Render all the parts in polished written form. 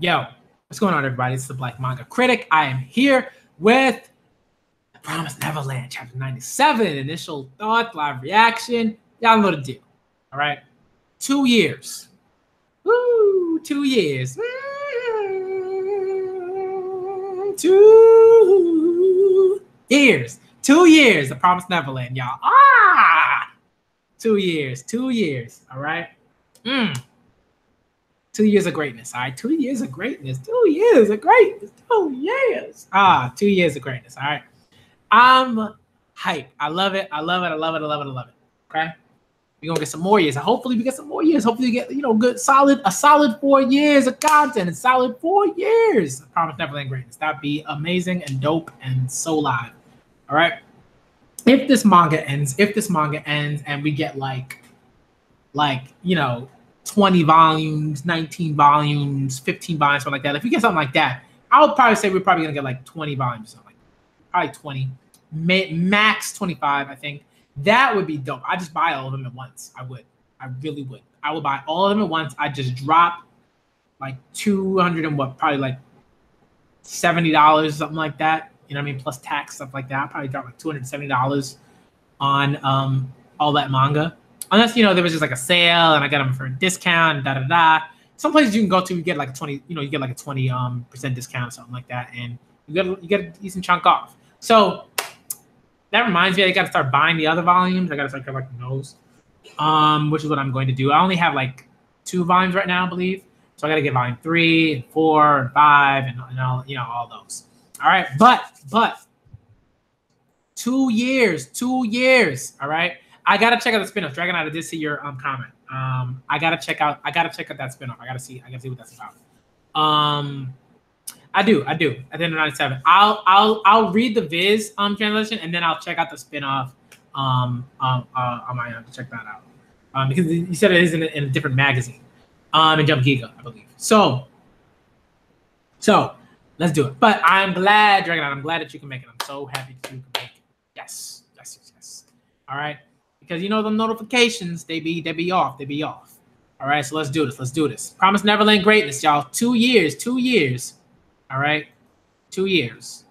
Yo, what's going on, everybody? It's the Black Manga Critic. I am here with The Promised Neverland, Chapter 97. Initial thought, live reaction. Y'all know the deal. All right? 2 years. Woo! 2 years. 2 years. 2 years. The Promised Neverland, y'all. 2 years. 2 years. All right? 2 years of greatness. All right, 2 years of greatness. 2 years of greatness. 2 years. 2 years of greatness. All right. I'm hyped. I love it. I love it. I love it. I love it. I love it. Okay. We're gonna get some more years. Hopefully we get some more years. Hopefully we get, good, a solid 4 years of content. A solid 4 years. I promise Neverland greatness. That'd be amazing and dope and so live. All right. If this manga ends and we get like 20 volumes, 19 volumes, 15 volumes, something like that. If we get something like that, I would probably say we're probably gonna get like 20 volumes, something like that. Probably 20, max 25, I think. That would be dope. I just buy all of them at once. I would. I really would. I would buy all of them at once. I just drop like 200 and what, probably like $70, something like that. You know what I mean? Plus tax, stuff like that. I'd probably drop like $270 on all that manga. Unless, there was just like a sale and I got them for a discount and Some places you can go to, you get like a 20, you get like a 20% discount or something like that, and you get a decent chunk off. So that reminds me, I got to start buying the other volumes. I got to start collecting those, which is what I'm going to do. I only have like 2 volumes right now, I believe. So I got to get volume 3 and 4 and 5 and all, all those. All right, but 2 years, 2 years. All right. I gotta check out the spinoff. Dragon, I did see your comment. I gotta check out that spinoff. I gotta see what that's about. I do. At the end of 97. I'll read the Viz translation and then I'll check out the spinoff on my own to check that out. Because you said it is in a different magazine. In Jump Giga, I believe. So let's do it. But I'm glad, Dragon, I'm glad that you can make it. I'm so happy that you can make it. Yes. All right. Because the notifications, they be off. All right, so let's do this. Promise Neverland greatness, y'all. 2 years. All right, 2 years.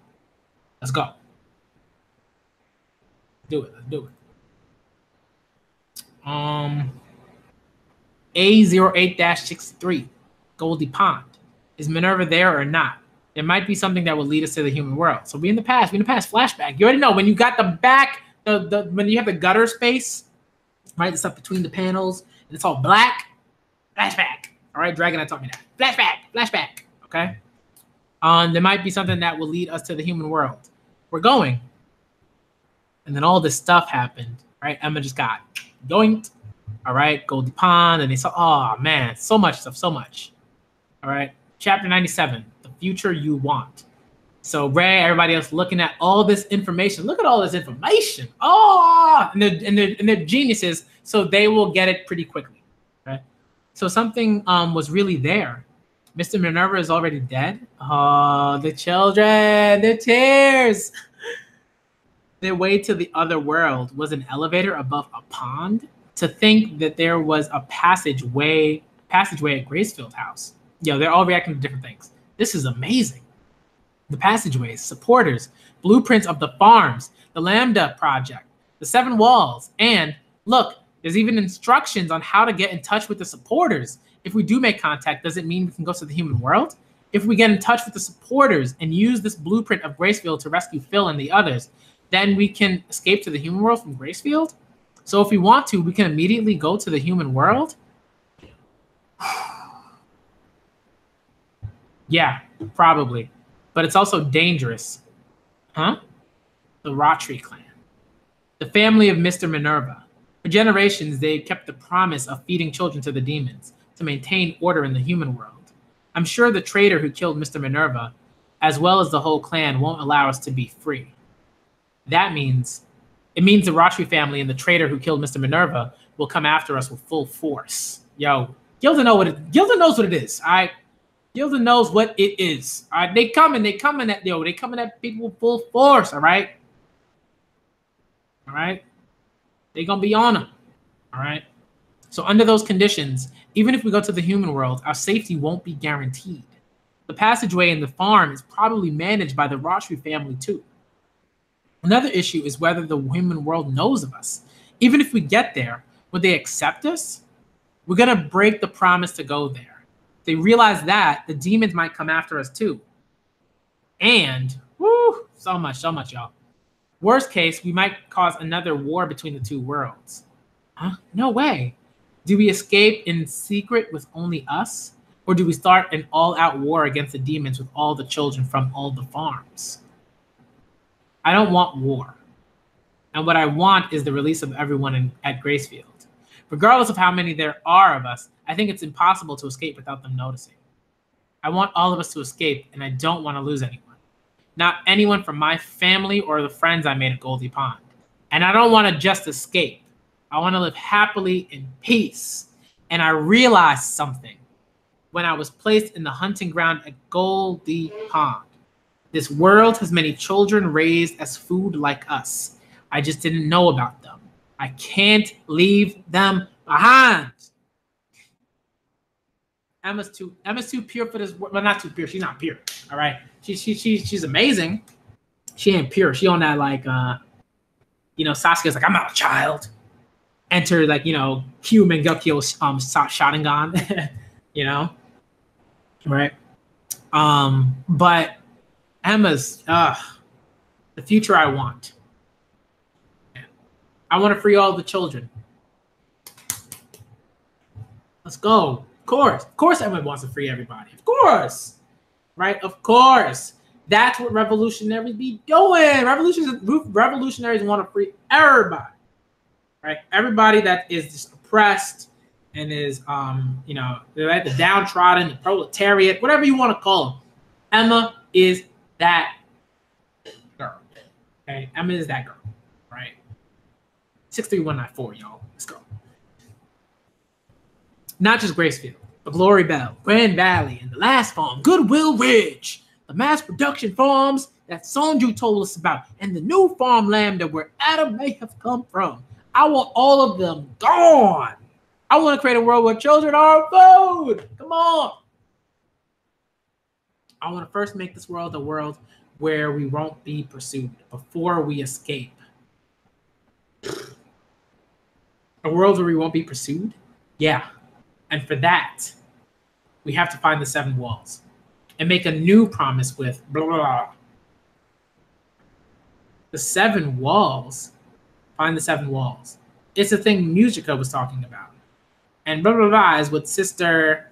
Let's go. Let's do it. A08-63, Goldie Pond. Is Minerva there or not? There might be something that will lead us to the human world. So we in the past. Flashback. You already know when you got the back. When you have the gutter space, right, the stuff between the panels, and it's all black, flashback. All right, Dragon, taught me that. Flashback. Okay. There might be something that will lead us to the human world. We're going, and then all this stuff happened. Right, Emma just got yoinked. All right, Goldie Pond, and they saw. Oh man, so much stuff, so much. All right, chapter 97, the future you want. So Ray, everybody else looking at all this information. Look at all this information. And they're geniuses, so they will get it pretty quickly. Okay? So something was really there. Mr. Minerva is already dead. Oh, the children, the tears. Their way to the other world was an elevator above a pond. To think that there was a passageway at Gracefield House. They're all reacting to different things. This is amazing. The passageways, supporters, blueprints of the farms, the Lambda project, the 7 walls, and look, there's even instructions on how to get in touch with the supporters. If we do make contact, does it mean we can go to the human world? If we get in touch with the supporters and use this blueprint of Gracefield to rescue Phil and the others, then we can escape to the human world from Gracefield? So if we want to, we can immediately go to the human world? Yeah, probably. But it's also dangerous. Huh? The Rotary clan. The family of Mr. Minerva. For generations, they kept the promise of feeding children to the demons to maintain order in the human world. I'm sure the traitor who killed Mr. Minerva, as well as the whole clan, won't allow us to be free. It means the Rotary family and the traitor who killed Mr. Minerva will come after us with full force. Gilda knows what it is, all right? Gilda knows what it is. All right, they coming at people with full force. All right. They gonna be on them. All right. So under those conditions, even if we go to the human world, our safety won't be guaranteed. The passageway in the farm is probably managed by the Rotary family too. Another issue is whether the human world knows of us. Even if we get there, would they accept us? We're going to break the promise to go there. If they realize that, the demons might come after us too. And, woo, so much, y'all. Worst case, we might cause another war between the two worlds. Huh? No way. Do we escape in secret with only us? Or do we start an all-out war against the demons with all the children from all the farms? I don't want war. And what I want is the release of everyone at Gracefield. Regardless of how many there are of us, I think it's impossible to escape without them noticing. I want all of us to escape, and I don't want to lose anyone. Not anyone from my family or the friends I made at Goldie Pond. And I don't want to just escape. I want to live happily in peace. And I realized something when I was placed in the hunting ground at Goldie Pond. This world has many children raised as food like us. I just didn't know about them. I can't leave them behind. Emma's too pure for this. Well, not too pure. She's not pure. All right. She's amazing. She ain't pure. She on that like Sasuke's like, I'm not a child. Enter like, Kyu Mangekyo's Sharingan, right? But Emma's the future I want. I want to free all the children. Let's go. Of course everyone wants to free everybody. Of course. Right? Of course. That's what revolutionaries be doing. Revolutionaries want to free everybody. Right? Everybody that is just oppressed and is right? The downtrodden, the proletariat, whatever you want to call them. Emma is that girl. Okay? Emma is that girl. Right? 63194, y'all. Let's go. Not just Gracefield, but Glory Bell, Grand Valley, and the last farm, Goodwill Ridge, the mass production farms that Sonju told us about, and the new farmland that where Adam may have come from. I want all of them gone. I want to create a world where children are food. Come on. I want to first make this world a world where we won't be pursued before we escape. A world where we won't be pursued? Yeah. And for that, we have to find the 7 walls and make a new promise with blah, blah, blah. The 7 walls. Find the 7 walls. It's the thing Musica was talking about. And blah, blah, blah is what Sister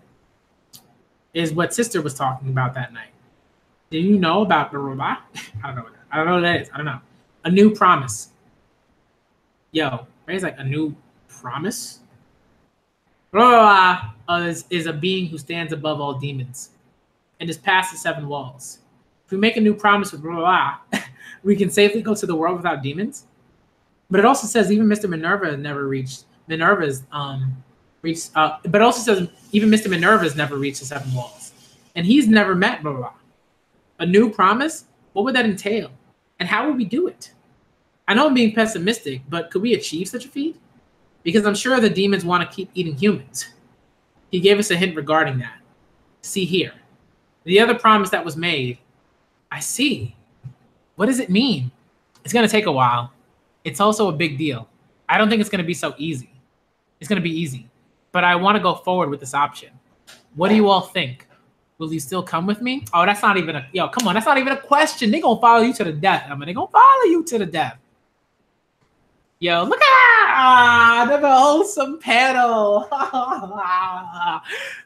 was talking about that night. Do you know about blah, blah, blah? I don't know what that is. I don't know. A new promise. Yo, it's like a new promise? Blah, blah, blah, is a being who stands above all demons and is past the 7 walls. If we make a new promise with blah, blah, blah, we can safely go to the world without demons. But it also says even Mr. Minerva never reached Minerva's but it also says even Mr. Minerva's never reached the 7 walls. And he's never met blah, blah, blah. A new promise? What would that entail? And how would we do it? I know I'm being pessimistic, but could we achieve such a feat? Because I'm sure the demons want to keep eating humans. He gave us a hint regarding that. See here. The other promise that was made. I see. What does it mean? It's going to take a while. It's also a big deal. I don't think it's going to be so easy. It's going to be easy. But I want to go forward with this option. What do you all think? Will you still come with me? Oh, that's not even a... Yo, come on. That's not even a question. They're going to follow you to the death. I mean, they're going to follow you to the death. Yo, look at another wholesome panel.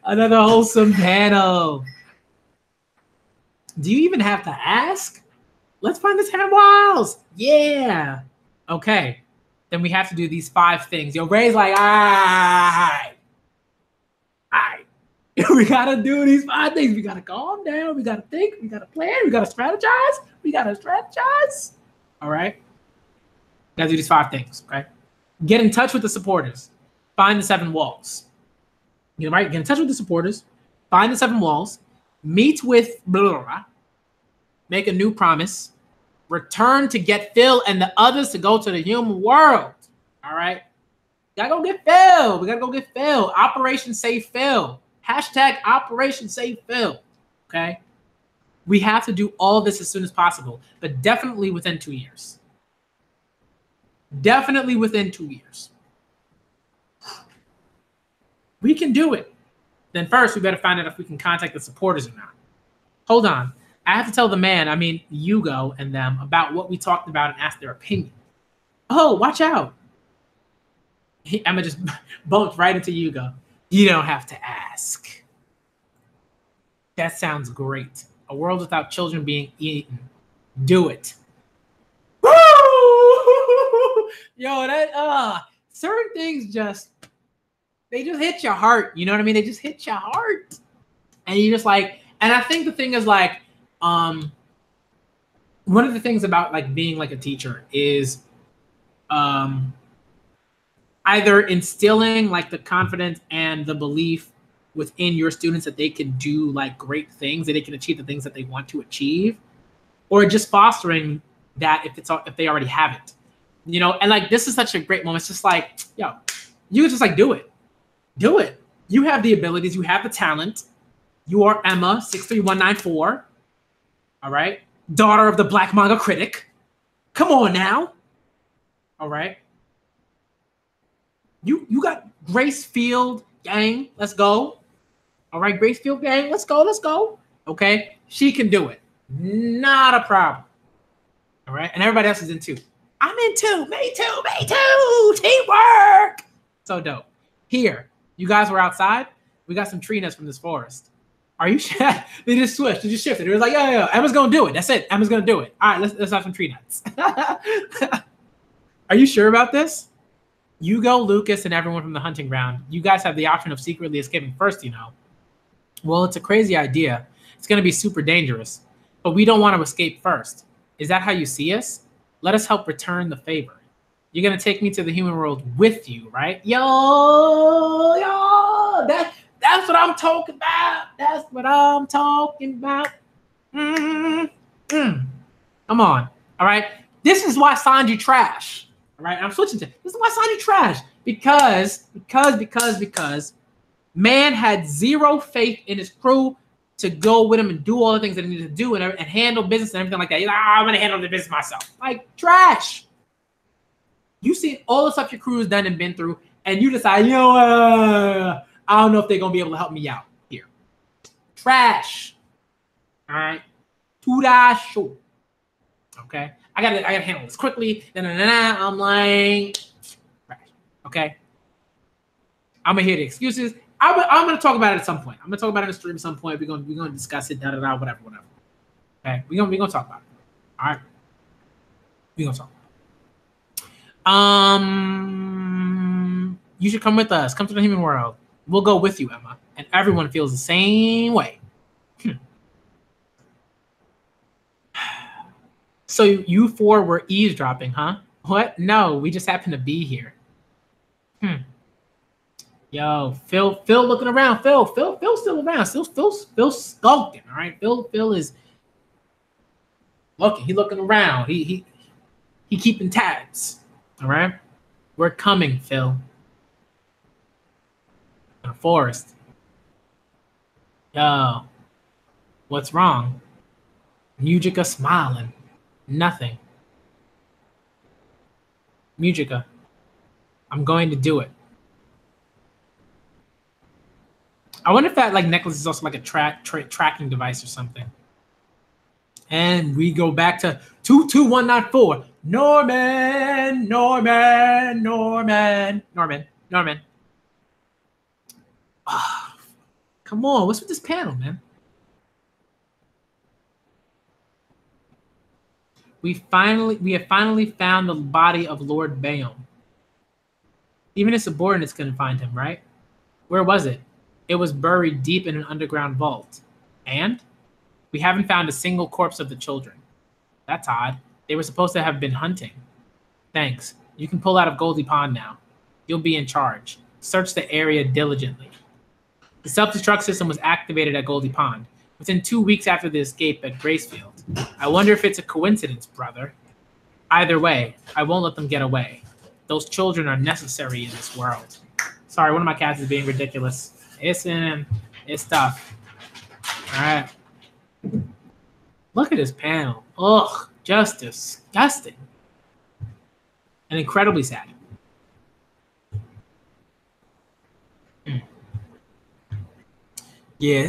Another wholesome panel. Do you even have to ask? Let's find the 7 walls. Yeah. Okay. Then we have to do these 5 things. Yo, Ray's like, all right. We got to do these 5 things. We got to calm down. We got to think. We got to plan. We got to strategize. All right. Got to do these 5 things, okay? Get in touch with the supporters. Find the 7 walls. Right? Get in touch with the supporters. Find the 7 walls. Meet with blah, blah, blah. Make a new promise. Return to get Phil and the others to go to the human world. All right? Gotta go get Phil. We gotta go get Phil. Operation Save Phil. Hashtag Operation Save Phil. okay? We have to do all of this as soon as possible, but definitely within 2 years. Definitely within 2 years. We can do it. Then first, we better find out if we can contact the supporters or not. Hold on. I have to tell the man, I mean, Hugo and them, about what we talked about and ask their opinion. Oh, watch out. Emma just bumped right into Hugo. You don't have to ask. That sounds great. A world without children being eaten. Do it. Woo! Yo, that certain things they just hit your heart. You know what I mean? They just hit your heart. And you just like, and I think the thing is like, one of the things about like being like a teacher is either instilling like the confidence and the belief within your students that they can do like great things, that they can achieve the things that they want to achieve, or just fostering that if they already have it, you know. And like this is such a great moment. It's just like, yo, you just like do it. You have the abilities, you have the talent. You are Emma 63194. All right, daughter of the Black Manga Critic. Come on now. All right. You got Gracefield gang. Let's go. All right, Gracefield gang. Let's go. Okay, she can do it. Not a problem. All right, and everybody else is in too. I'm in too. Me too. Teamwork. So dope. Here, you guys were outside. We got some tree nuts from this forest. Are you sure? They just switched. They just shifted. It was like, yeah. Emma's gonna do it. That's it. Emma's gonna do it. All right, let's have some tree nuts. Are you sure about this? Hugo, Lucas, and everyone from the hunting ground. You guys have the option of secretly escaping first, you know. Well, it's a crazy idea. It's gonna be super dangerous. But we don't want to escape first. Is that how you see us? Let us help return the favor. You're gonna take me to the human world with you, right? Yo, that's what I'm talking about. That's what I'm talking about. Come on. All right. This is why Sanji trash. All right. I'm switching to this is why Sanji trash. Because man had zero faith in his crew to go with him and do all the things that he needed to do and handle business and everything like that. He's like, I'm gonna handle the business myself. Like trash. You see all the stuff your crew has done and been through, and you decide, you know, I don't know if they're gonna be able to help me out here. Trash. All right. To the show. Okay. I gotta handle this quickly. I'm like, trash. Okay. I'm gonna hear the excuses. I'm gonna talk about it at some point. I'm gonna talk about it in the stream at some point. We're gonna discuss it. Whatever. Okay. We're gonna talk about it. All right. We're gonna talk. You should come with us. Come to the human world. We'll go with you, Emma. And everyone feels the same way. So you four were eavesdropping, huh? What? No, we just happened to be here. Yo, Phil looking around. Phil's still around. Phil's skulking, all right? Phil is looking. He looking around. He keeping tabs. All right? We're coming, Phil. In a forest. Yo, what's wrong? Mujika smiling. Nothing. Mujika, I'm going to do it. I wonder if that like necklace is also like a tracking device or something. And we go back to 22194. Norman. Oh, come on, what's with this panel, man? We have finally found the body of Lord Bayonne. Even his subordinates couldn't find him, right? Where was it? It was buried deep in an underground vault. And we haven't found a single corpse of the children. That's odd. They were supposed to have been hunting. Thanks. You can pull out of Goldie Pond now. You'll be in charge. Search the area diligently. The self-destruct system was activated at Goldie Pond within 2 weeks after the escape at Gracefield. I wonder if it's a coincidence, brother. Either way, I won't let them get away. Those children are necessary in this world. Sorry, one of my cats is being ridiculous. It's tough. All right. Look at this panel. Ugh, just disgusting. And incredibly sad. Yeah,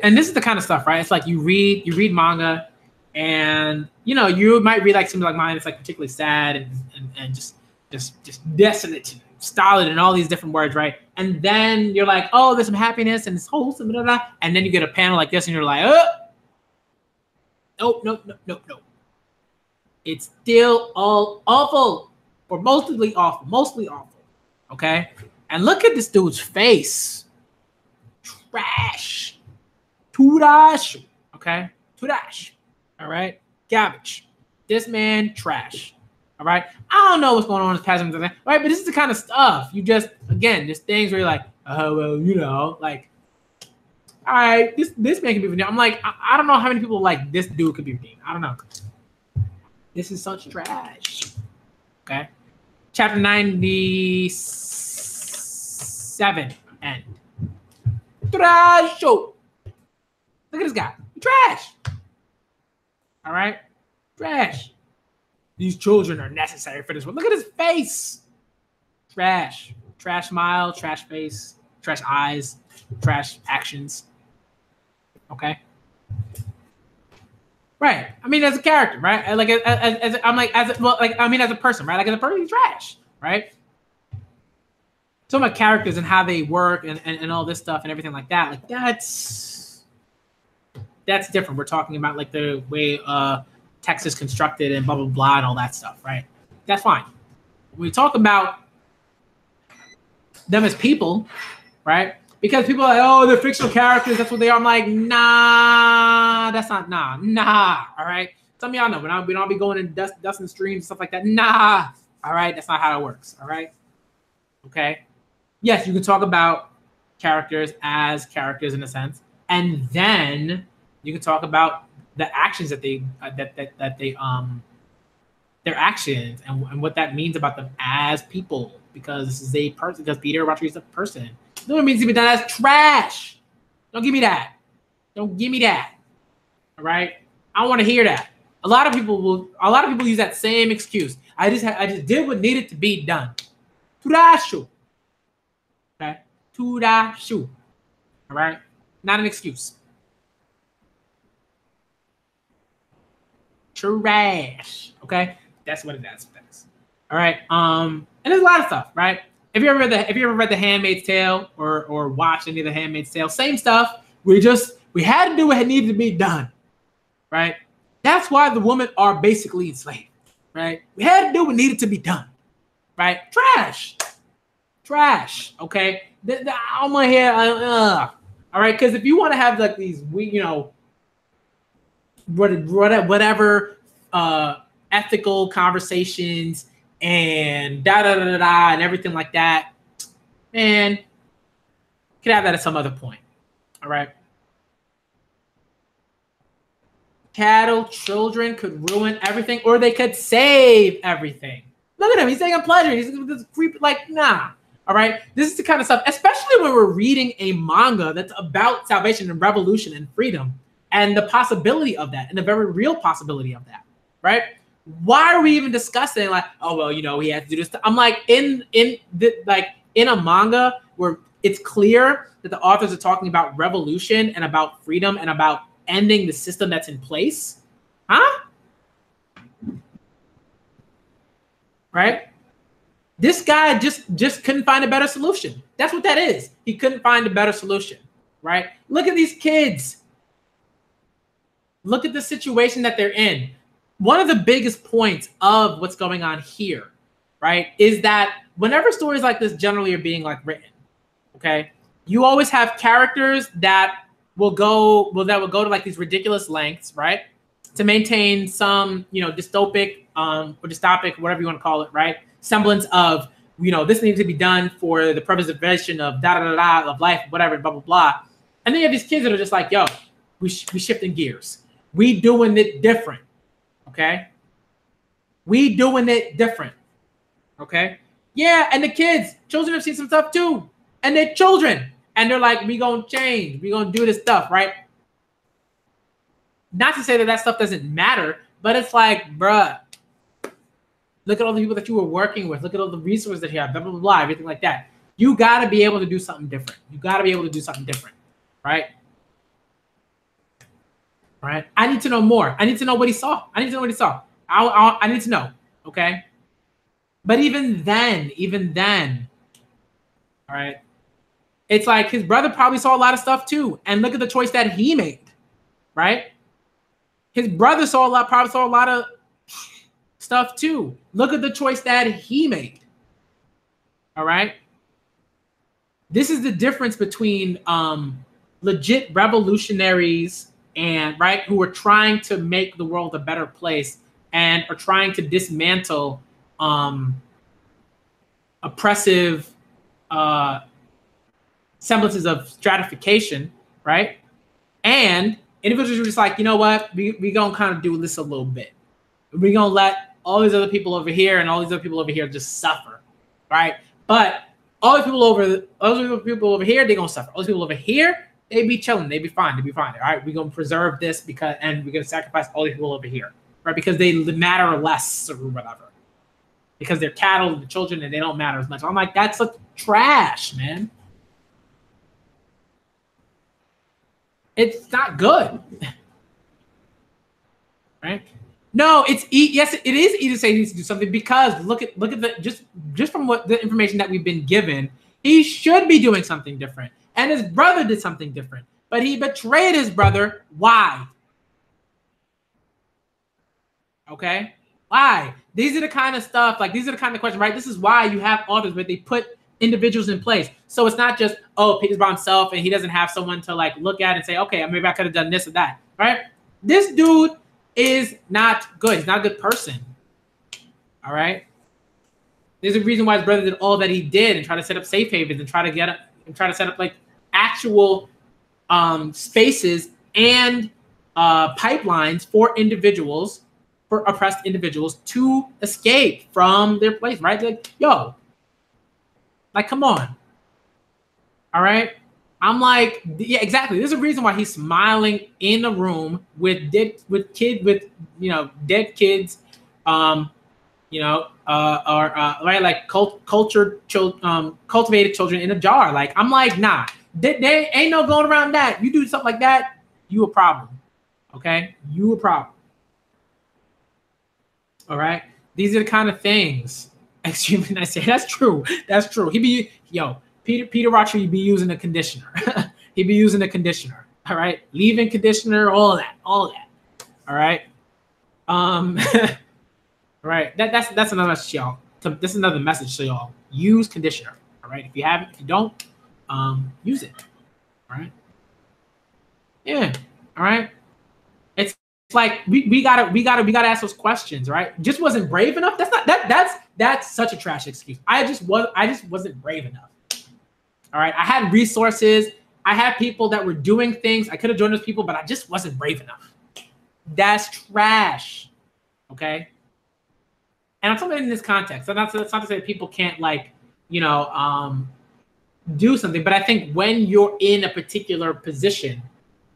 and this is the kind of stuff, right? It's like you read manga, and you might read like something like mine. It's like particularly sad and just desolate, stolid, and all these different words, right? And then you're like, oh, there's some happiness and it's wholesome, blah, blah, blah. And then you get a panel like this, and you're like, oh, no. It's still all awful, or mostly awful. Okay, and look at this dude's face. Trash. Trash. Okay? Trash. All right? Garbage. This man, trash. All right? I don't know what's going on in his past, right? But this is the kind of stuff you just, again, there's things where you're like, oh, well, like, all right, this man can be redeemed. I'm like, I don't know how many people like this dude could be redeemed. I don't know. This is such trash. Okay? Chapter 97 end. Trash. Look at this guy. Trash. All right? Trash. These children are necessary for this one. Look at his face. Trash. Trash smile, trash face, trash eyes, trash actions. Okay? Right. I mean, as a character, right? Like, as a person, right? Like, as a person, he's trash, right? So my characters and how they work and all this stuff and everything like that, like that's different. We're talking about like the way text is constructed and blah blah blah and all that stuff, right? That's fine. When we talk about them as people, right? Because people are like, oh, they're fictional characters, that's what they are. I'm like, nah, that's not nah. All right. Some of y'all know we don't be going in dust and streams and stuff like that. Nah. All right, that's not how it works. All right. Okay. Yes, you can talk about characters as characters in a sense, and then you can talk about the actions that they their actions and what that means about them as people, because this is a person, because Peter Rodriguez is a person. No one means to be done as trash. Don't give me that. Don't give me that. All right? I want to hear that. A lot of people use that same excuse. I just did what needed to be done. Trash. Okay? Trash. All right? Not an excuse. Trash. Okay? That's what it is. All right. And there's a lot of stuff, right? If you ever read the Handmaid's Tale or watched any of the Handmaid's Tale, same stuff. We had to do what needed to be done, right? That's why the women are basically enslaved, right? We had to do what needed to be done, right? Trash. Okay. I'm gonna hear. All right, because if you want to have like these, whatever ethical conversations and and everything like that, man, could have that at some other point. All right. Cattle, children could ruin everything, or they could save everything. Look at him. He's taking pleasure. He's this creep, like, nah. All right. This is the kind of stuff, especially when we're reading a manga that's about salvation and revolution and freedom and the possibility of that and the very real possibility of that. Right. Why are we even discussing like, oh, well, he has to do this? I'm like, in a manga where it's clear that the authors are talking about revolution and about freedom and about ending the system that's in place. Huh? Right? This guy just couldn't find a better solution. That's what that is. He couldn't find a better solution. Right? Look at these kids. Look at the situation that they're in. One of the biggest points of what's going on here, right, is that whenever stories like this generally are being like written, okay, you always have characters that will go to like these ridiculous lengths, right, to maintain some, dystopic or dystopic, whatever you want to call it, right, semblance of, this needs to be done for the preservation of of life, whatever, blah blah blah, and then you have these kids that are just like, yo, we shifting gears, we doing it different. Okay, we doing it different. Okay, yeah, and the children have seen some stuff too, and they're children, and they're like, we gonna change, we gonna do this stuff, right? Not to say that that stuff doesn't matter, but it's like, bruh, look at all the people that you were working with. Look at all the resources that you have, blah, blah, blah, blah, everything like that. You got to be able to do something different. You got to be able to do something different, right? Right? I need to know more. I need to know what he saw. I need to know what he saw. I need to know, okay? But even then, all right, it's like his brother probably saw a lot of stuff too. And look at the choice that he made, right? His brother probably saw a lot of stuff too. Look at the choice that he made, all right? This is the difference between legit revolutionaries and right who are trying to make the world a better place and are trying to dismantle oppressive semblances of stratification, right? And individuals are just like, you know what, we gonna kind of do this a little bit. We're gonna let all these other people over here and all these other people over here just suffer, right? But all these people over here, they're gonna suffer. All these people over here, they be chilling, they be fine, all right? We're gonna preserve this and we're gonna sacrifice all these people over here, right? Because they matter less or whatever. Because they're cattle and the children and they don't matter as much. I'm like, that's such trash, man. It's not good, right? No, yes, it is easy to say he needs to do something because look at the just from what the information that we've been given, he should be doing something different. And his brother did something different, but he betrayed his brother. Why? Okay, why? These are the kind of stuff, like these are the kind of questions, right? This is why you have authors where they put individuals in place. So it's not just, oh, Peter's by himself and he doesn't have someone to like look at and say, okay, maybe I could have done this or that, right? This dude is not good. He's not a good person. All right. There's a reason why his brother did all that he did and try to set up safe havens and try to set up like actual spaces and pipelines for individuals, for oppressed individuals to escape from their place, right? Like, yo, like, come on. All right. I'm like, yeah, exactly. There's a reason why he's smiling in a room with dead kids, right, like cultured children, cultivated children in a jar. Like, I'm like, nah, they ain't no going around that. You do something like that, you a problem. Okay, you a problem. All right, these are the kind of things. Extremely nice. That's true. That's true. Peter Roger be using a conditioner. He'd be using a conditioner. All right. Leave-in conditioner, all that. All right. Right. That's another message, y'all. This is another message to y'all. Use conditioner. All right. If you don't, use it. All right. Yeah. All right. It's like we gotta ask those questions, right? Just wasn't brave enough. That's such a trash excuse. I just wasn't brave enough. All right. I had resources. I had people that were doing things. I could have joined those people, but I just wasn't brave enough. That's trash. Okay. And I'm talking in this context. So that's not to say that people can't do something, but I think when you're in a particular position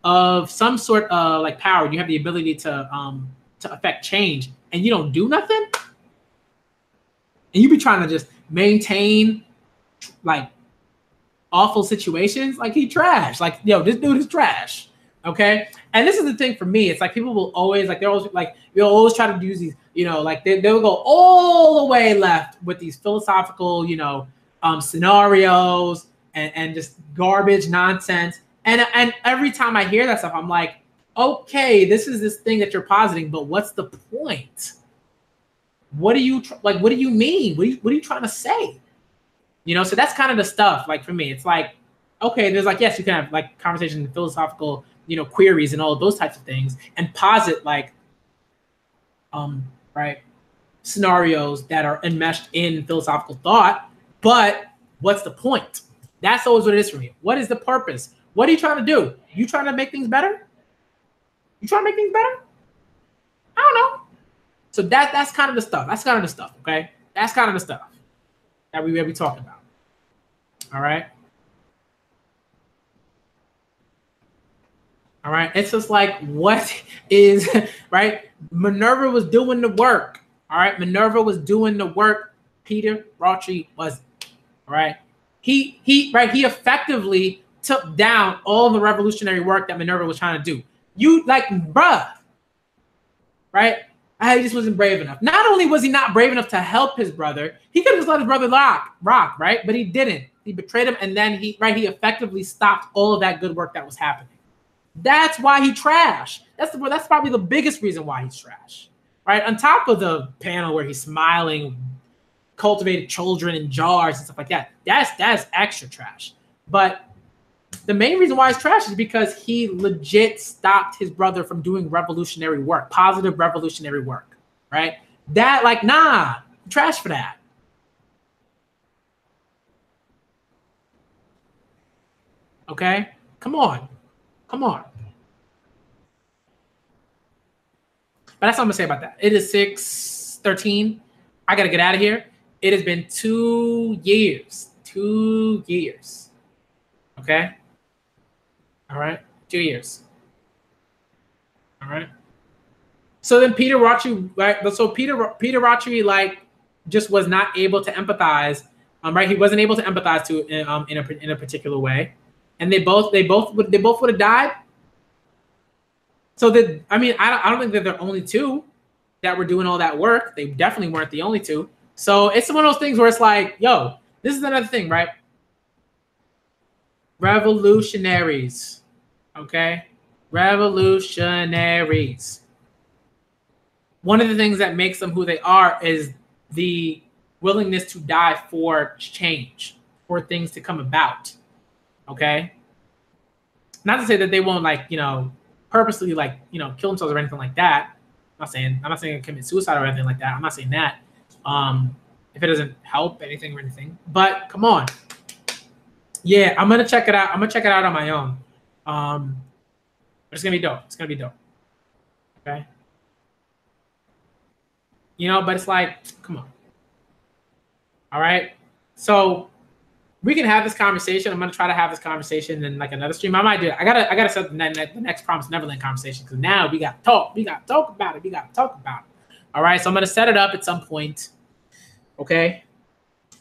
of some sort of like power, you have the ability to affect change, and you don't do nothing, and you be trying to just maintain like awful situations, like he trash. Like, yo, this dude is trash. Okay. And this is the thing for me. It's like people will always they'll always try to use these, like they'll go all the way left with these philosophical, scenarios and just garbage nonsense. And every time I hear that stuff, I'm like, okay, this is this thing that you're positing, but what's the point? What do you mean? What are you trying to say? So that's kind of the stuff. Like for me, it's like, okay, there's like, yes, you can have like conversations and philosophical, queries and all of those types of things, and posit like, right, scenarios that are enmeshed in philosophical thought. But what's the point? That's always what it is for me. What is the purpose? What are you trying to do? You trying to make things better? You trying to make things better? I don't know. So that's kind of the stuff. That's kind of the stuff. Okay, that's kind of the stuff that we will be talking about. All right. All right. It's just like, what is right? Minerva was doing the work. All right. Minerva was doing the work. Peter Rautri was. All right. He effectively took down all the revolutionary work that Minerva was trying to do. You like, bruh, right? He just wasn't brave enough. Not only was he not brave enough to help his brother, he could have just let his brother rock, right? But he didn't. He betrayed him, and then he effectively stopped all of that good work that was happening. That's why he trash. That's probably the biggest reason why he's trash, right? On top of the panel where he's smiling, cultivated children in jars and stuff like that. That's extra trash. But the main reason why he's trash is because he legit stopped his brother from doing revolutionary work, positive revolutionary work, right? That, like, nah, trash for that. Okay? Come on. But that's what I'm going to say about that. It is 6:13. I got to get out of here. It has been 2 years. 2 years. Okay? All right? 2 years. All right? So then Peter Rautri, right? So Peter Rautri, like, just was not able to empathize. Right? He wasn't able to empathize to in a particular way, and they both would have died. So that, I mean, I don't think that they're only two that were doing all that work. They definitely weren't the only two. So it's one of those things where it's like, yo, this is another thing, right? Revolutionaries, okay? Revolutionaries. One of the things that makes them who they are is the willingness to die for change, for things to come about, okay? Not to say that they won't, like, you know, purposely, like, you know, kill themselves or anything like that. I'm not saying commit suicide or anything like that. I'm not saying that. If it doesn't help anything or anything, but come on. Yeah, I'm gonna check it out. I'm gonna check it out on my own. But it's gonna be dope. It's gonna be dope. Okay. You know, but it's like, come on. All right. So we can have this conversation. I'm gonna try to have this conversation in like another stream. I might do it. I gotta set the next Promised Neverland conversation, because now we gotta talk. We gotta talk about it. All right. So I'm gonna set it up at some point. Okay.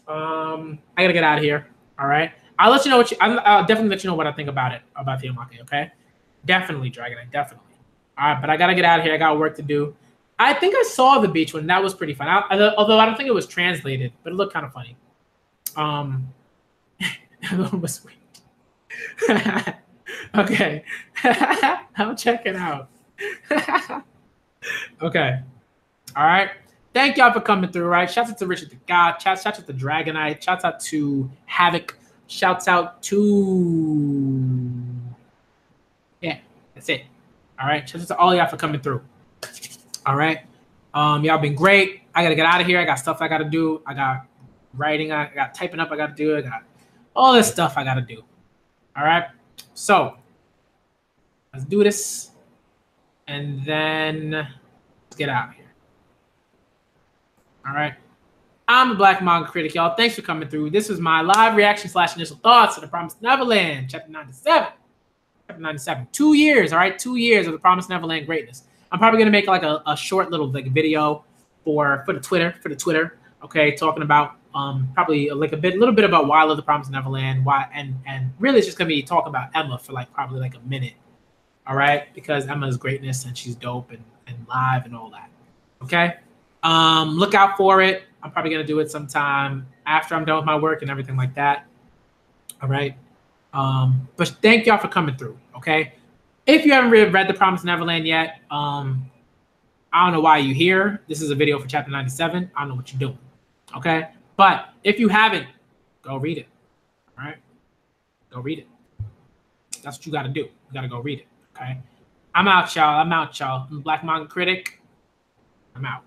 I gotta get out of here. All right. I'll let you know I'll definitely let you know what I think about it, about the Omake. Okay. Definitely, Dragonite. Definitely. All right. But I gotta get out of here. I got work to do. I think I saw the beach one. That was pretty fun. Although I don't think it was translated, but it looked kind of funny. It was sweet. Okay. I'll check it out. Okay. All right. Thank y'all for coming through, right? Shouts out to Richard the God. Shouts out to Dragonite. Shouts out to Havoc. Shouts out to... Yeah, that's it. All right. Shouts out to all y'all for coming through. All right. Y'all been great. I got to get out of here. I got stuff I got to do. I got writing. I got typing up I got to do. I got all this stuff I got to do. All right. So let's do this. And then let's get out of here. All right. I'm the Black Manga Critic, y'all. Thanks for coming through. This is my live reaction / initial thoughts to The Promised Neverland, Chapter 97. Chapter 97. 2 years, all right? 2 years of The Promised Neverland greatness. I'm probably going to make like a short little like video for the Twitter, okay, talking about probably like a little bit about why I love The Promised Neverland, why, and really it's just going to be talking about Emma for like probably like a minute, all right? Because Emma's greatness and she's dope and live and all that, okay? Look out for it. I'm probably going to do it sometime after I'm done with my work and everything like that. All right. But thank y'all for coming through. Okay. If you haven't read The Promised Neverland yet, I don't know why you're here. This is a video for chapter 97. I don't know what you're doing. Okay. But if you haven't, go read it. All right. Go read it. That's what you got to do. You got to go read it. Okay. I'm out, y'all. I'm the Black Manga Critic. I'm out.